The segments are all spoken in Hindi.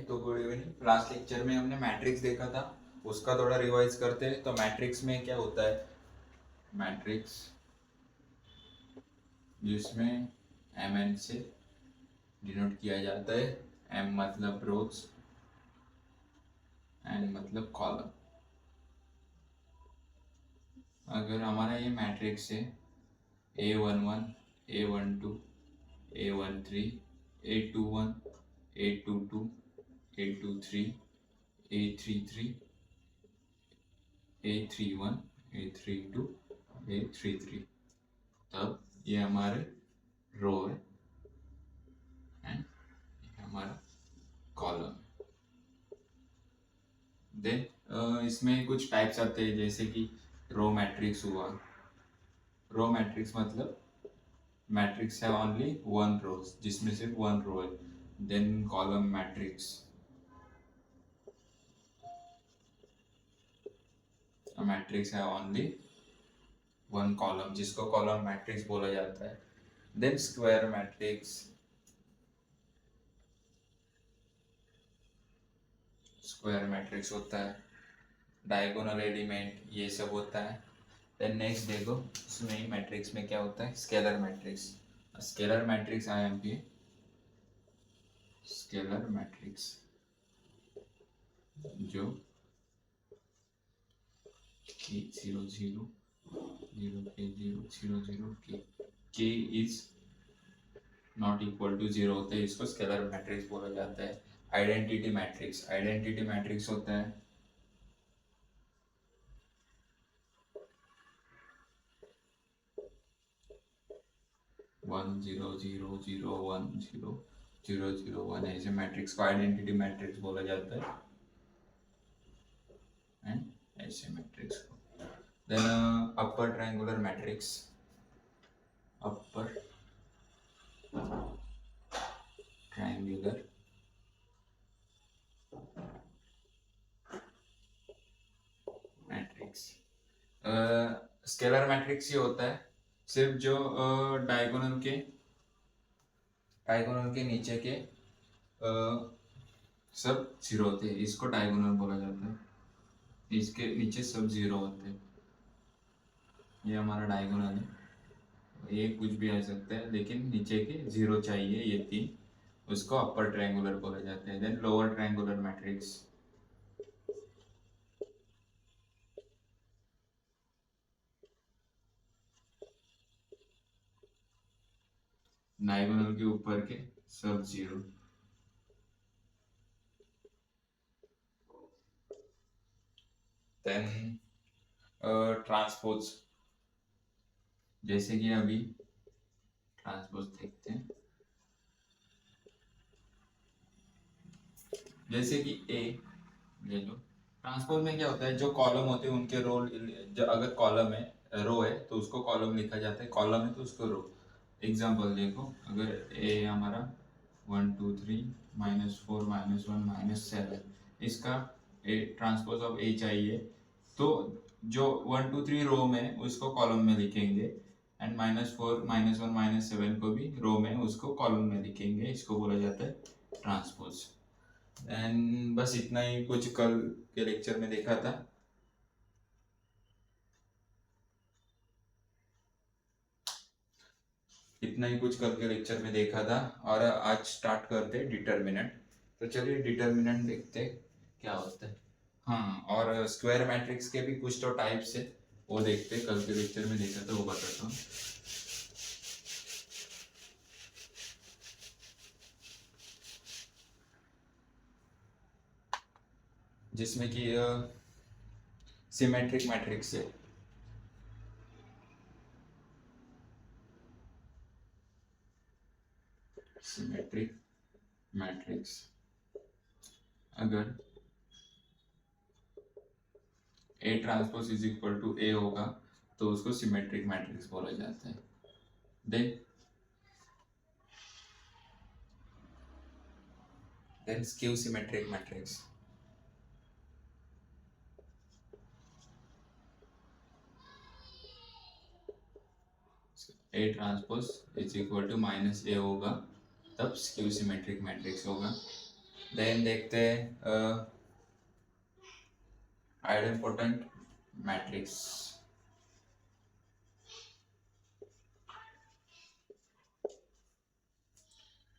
तो गुड इवनिंग। लास्ट लेक्चर में हमने मैट्रिक्स देखा था, उसका थोड़ा रिवाइज करते हैं। तो मैट्रिक्स में क्या होता है? मैट्रिक्स जिसमें एम एन से डिनोट किया जाता है। एम मतलब रोज, एन मतलब कॉलम। अगर हमारा ये मैट्रिक्स है A11, A12, A13, A21, A22, A23, A33, A31, A32, A33, तब ये हमारे रो है एंड ये हमारा कॉलम। देन इसमें कुछ टाइप्स आते हैं, जैसे कि रो मैट्रिक्स हुआ। रो मैट्रिक्स मतलब मैट्रिक्स है ओनली वन रो, जिसमें सिर्फ वन रो है। देन कॉलम मैट्रिक्स, मैट्रिक्स है ओनली वन कॉलम, जिसको कॉलम मैट्रिक्स बोला जाता है। Then square matrix, square matrix होता है। डायगोनल एलिमेंट ये सब होता है। देन नेक्स्ट देखो, इसमें मैट्रिक्स में क्या होता है? Scalar matrix. स्केलर मैट्रिक्स आया पे स्केलर मैट्रिक्स जो के 0 0 0 के 0 0 0 के इज नॉट इक्वल टू 0 होते हैं, इसको स्केलर मैट्रिक्स बोला जाता है। आइडेंटिटी मैट्रिक्स, आइडेंटिटी मैट्रिक्स होता है 1 0 0 0 1 0 0 0 1, ऐसे मैट्रिक्स को आइडेंटिटी मैट्रिक्स बोला जाता है। एंड ऐसे मैट्रिक्स को then upper triangular matrix, upper triangular matrix. Scalar matrix ये होता है सिर्फ जो डायगोनल के नीचे के सब जीरो होते हैं, इसको डायगोनल बोला जाता है। इसके नीचे सब जीरो होते हैं, ये हमारा डायगोनल है। ये कुछ भी आ सकता है, लेकिन नीचे के जीरो चाहिए, ये तीन, उसको अपर ट्रायंगुलर बोला जाता है। Then lower triangular matrix, diagonal के ऊपर के सब जीरो। देन ट्रांसपोज, जैसे कि अभी ट्रांसपोज देखते हैं। जैसे कि ए ले लो। ट्रांसपोज में क्या होता है, जो कॉलम होते हैं उनके रोल, अगर कॉलम है, रो है तो उसको कॉलम लिखा जाता है, कॉलम है तो उसको रो। एग्जाम्पल देखो, अगर ए हमारा 1 2 3 -4 -1 -7, इसका ए ट्रांसपोज ऑफ ए चाहिए, तो जो 1 2 3 रो में उसको कॉलम में लिखेंगे, एंड -4 -1 -7 को भी रो में उसको कॉलम में लिखेंगे, इसको बोला जाता है ट्रांसपोज। एंड बस इतना ही कुछ कल के लेक्चर में देखा था। इतना ही कुछ कल के लेक्चर में देखा था, और आज स्टार्ट करते डिटर्मिनेंट। तो चलिए डिटर्मिनेंट देखते क्या होता है। हाँ, और स्क्वायर मैट्रिक्स के भी कुछ तो टाइप्स है, वो देखते कल के लेक्चर में देखा था, वो बताता हूँ। जिसमें कि सिमेट्रिक मैट्रिक्स है। सिमेट्रिक मैट्रिक्स, अगर A transpose is equal to A होगा तो उसको सिमेट्रिक मैट्रिक्स बोला जाता है। Then skew symmetric matrix, A transpose is equal to minus A होगा तब स्क्यू सिमेट्रिक मैट्रिक्स होगा। देन देखते हैं आइडेंपोटेंट मैट्रिक्स।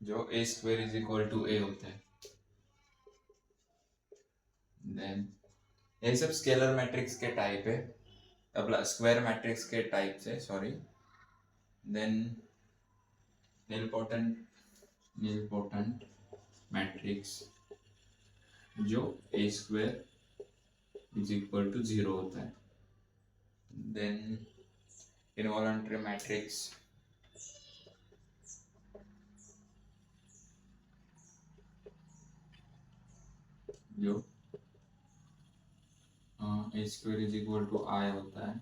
जो A square is equal to A होता है। देन ये सब स्केलर मैट्रिक्स के टाइप है, अब स्क्वायर मैट्रिक्स के टाइप से, सॉरी। देन निलपोटेंट मैट्रिक्स जो ए स्क्वायर इज इक्वल टू 0 होता है। देन इनवॉलंटरी मैट्रिक्स जो ए स्क्वायर इज इक्वल टू आई होता है।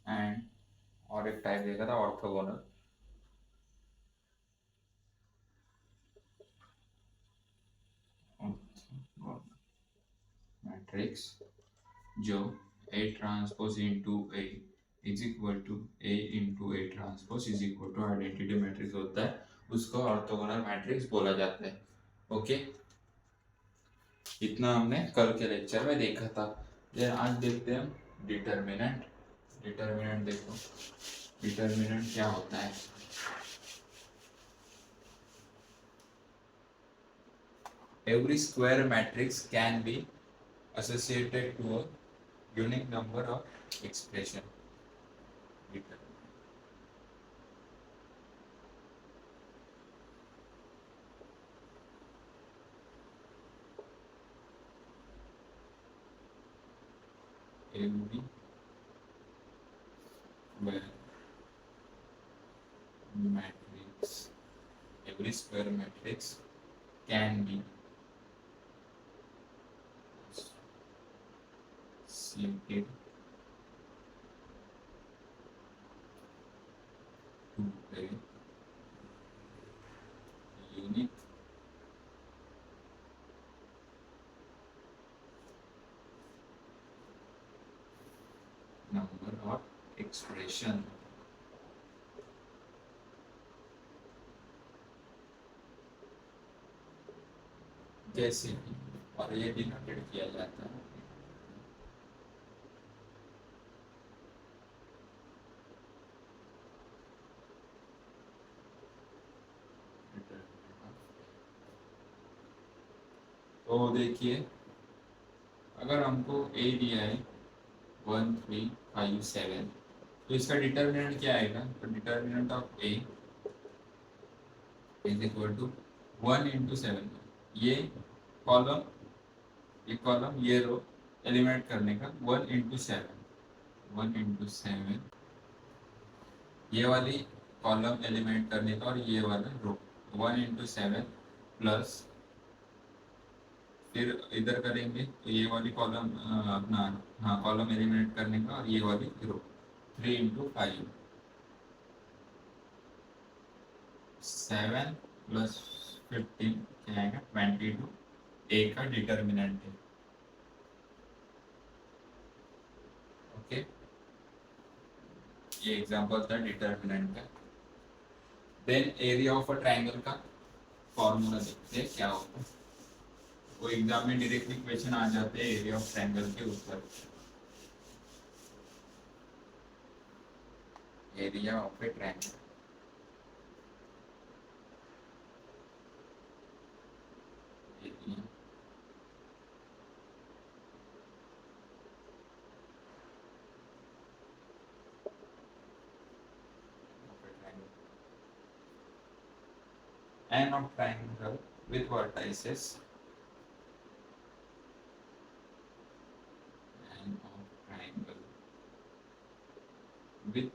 एंड और एक टाइप देखा था ऑर्थोगोनल मैट्रिक्स जो A transpose into A is equal to A into A transpose is equal to identity matrix होता है, उसको ऑर्थोगोनल मैट्रिक्स बोला जाता है। ओके, इतना हमने कल के लेक्चर में देखा था। ये आज देखते हैं हम डिटर्मिनेंट। डिटर्मिनेंट देखो, डिटर्मिनेंट क्या होता है। Every square matrix can be associated to a unique number of expression. Every square matrix, every square matrix can be associated to a unique number of expression। जैसे कि, और ये डिनोटेड किया जाता है तो देखिए, अगर हमको ए दिया है 1 3 5 7, तो इसका डिटर्मिनेंट क्या आएगा? तो determinant of A is equal to 1 into 7। Column ये कॉलम ये रो एलिमिनेट करने का 1 इंटू 7, 1 इंटू 7 ये वाली कॉलम एलिमिनेट करने का, और ये वाला रो 1 इंटू 7 प्लस फिर इधर करेंगे तो ये वाली कॉलम अपना, हाँ, कॉलम एलिमिनेट करने का, और ये वाली रो 3 इंटू 5 7 प्लस 15 क्या आएगा 22, ए का डिटर्मिनेंट है। ओके, ये एग्जांपल था डिटर्मिनेंट का। Then area of a triangle का फॉर्मूला देखते हैं क्या होता है। वो एग्जाम में डायरेक्टली क्वेश्चन आ जाते हैं एरिया ऑफ ट्रायंगल के ऊपर। Area of A triangle, n of triangle with vertices, n of triangle with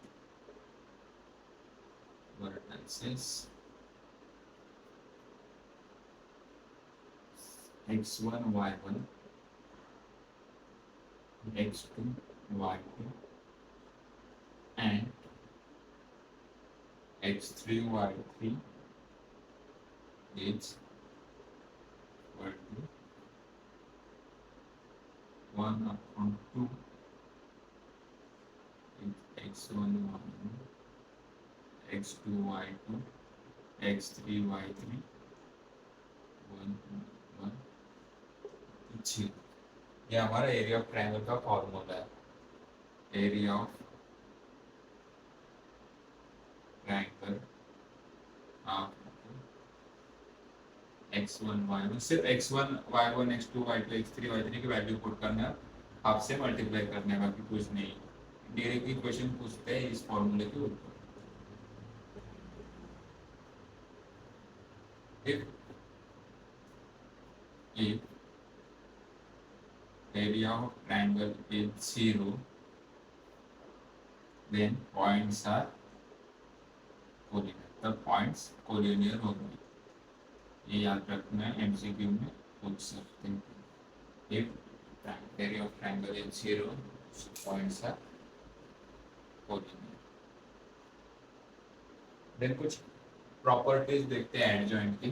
vertices x1 y1 x2 y2 and x3 y3 is equal to 1 upon 2 x1 y1 x2 y2 x3 y3 1 1 जी, ये हमारा एरिया ऑफ ट्रायंगल का फॉर्मूला है। एरिया ऑफ ट्रायंगल आप x1 y1 सिर्फ x1 y1 x2 y2 x3 y3 की वैल्यू पुट करना है, हाफ से मल्टीप्लाई करना है, बाकी कुछ नहीं। डायरेक्टली क्वेश्चन पूछते हैं इस फॉर्मूले के ऊपर। if if area of triangle is 0 then points are collinear, तब पॉइंट्स कोलिनियर होंगे। ये याद रखना है, एमसीक्यू में पूछ सकते हैं। if area of triangle is 0 points are collinear। Then कुछ प्रॉपर्टीज देखते हैं एडजॉइंट की।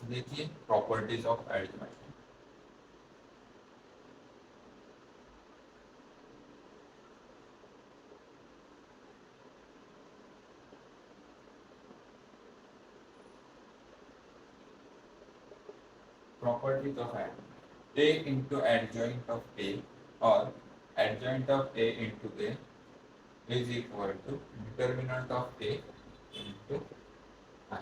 देखिए properties of adjoint. Properties of ad A into adjoint of A और adjoint of A into A is equal to determinant of A into I.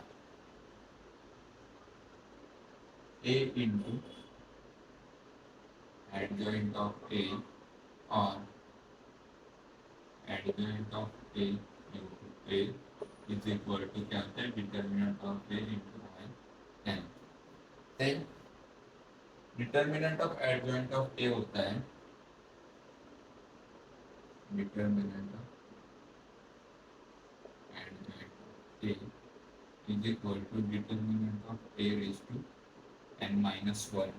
A into adjoint of A or adjoint of A into A is equal to क्या होता है determinant of A into I n। then determinant of adjoint of A होता है determinant of adjoint of A is equal to determinant of A raised to n minus 1।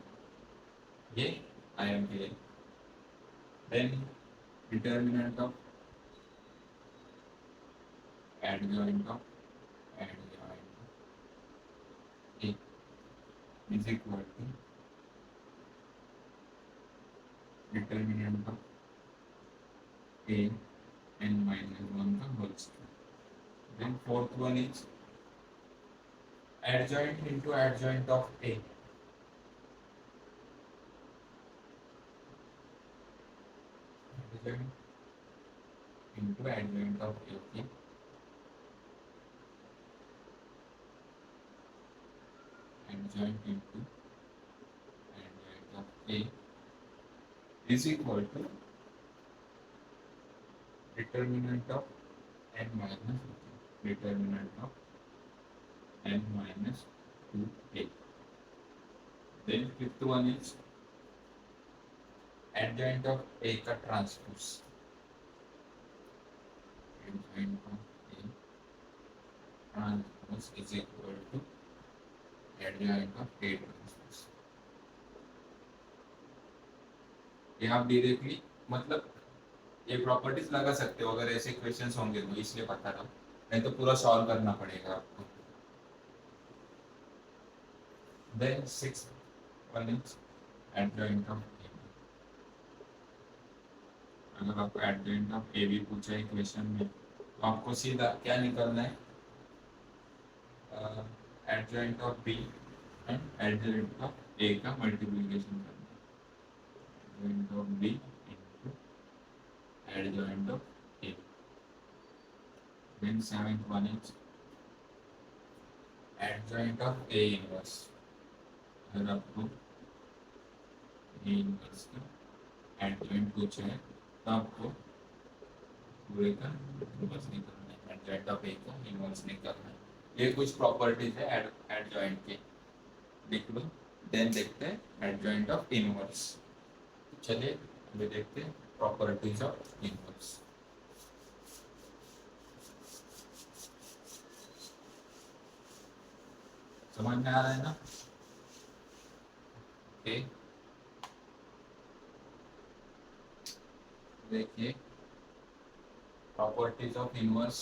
ये I am here। then determinant of adjoint of adjoint A is equal to determinant of A n minus 1 का whole square। then fourth one is adjoint into adjoint of A। adjoint into adjoint of A, okay? adjoint into adjoint of A is equal to determinant of n minus determinant of n minus 2A। then fifth one is adjoint of A का transpose। adjoint of A transpose is equal to adjoint of A transpose। ये आप डायरेक्टली मतलब ये प्रॉपर्टीज लगा सकते हो अगर ऐसे क्वेश्चंस होंगे तो, इसलिए पता रहा, नहीं तो पूरा सॉल्व करना पड़ेगा आपको। Then six one is adjoint of A. अगर आपको एडजॉइंट ऑफ ए भी पूछा है क्वेश्चन में तो आपको सीधा क्या निकलना है, adjoint of B and adjoint of A का मल्टीप्लिकेशन करना है। Adjoint of B into adjoint of A. Then seventh one is adjoint of A inverse. अगर आपको ए इनवर्स का एडजॉइंट पूछा है तो आपको पूरे का इनवर्स निकालना है, एडजॉइंट ऑफ ए का इनवर्स निकालना है। ये कुछ प्रॉपर्टीज है एडजॉइंट के, लिख लो। देन देखते हैं एडजॉइंट ऑफ इनवर्स। चलिए अभी देखते हैं प्रॉपर्टीज ऑफ इनवर्स। समझ में आ रहा है ना? ओके देखिए properties of inverse.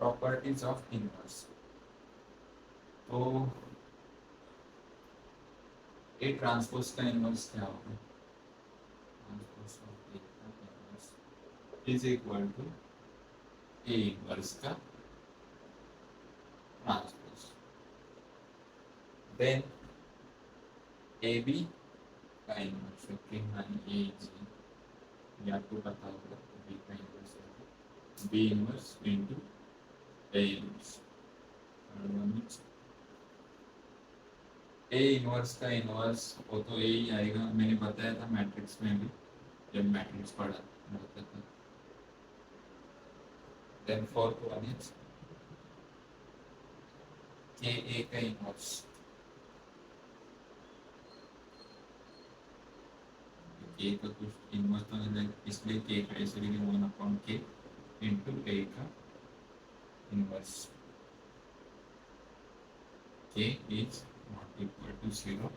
Properties of inverse. तो ए ट्रांसपोज का इनवर्स क्या होगा? ट्रांसपोज ऑफ ए का inverse is equal to A inverse का ट्रांसपोज। देन ए बी का इनवर्स, ओके हाँ ए जी, ये आपको पता होगा बी का इनवर्स है B inverse into A inverse. A inverse का इनवर्स वो तो ए ही आएगा, मैंने बताया था मैट्रिक्स में भी जब मैट्रिक्स पढ़ा था। देन फोर्थ वन इज के ए का इनवर्स, के का कुछ इनवर्स तो नहीं, इसलिए के का ऐसे लिखे 1/k इनटू ए का inverse. k is not equal to 0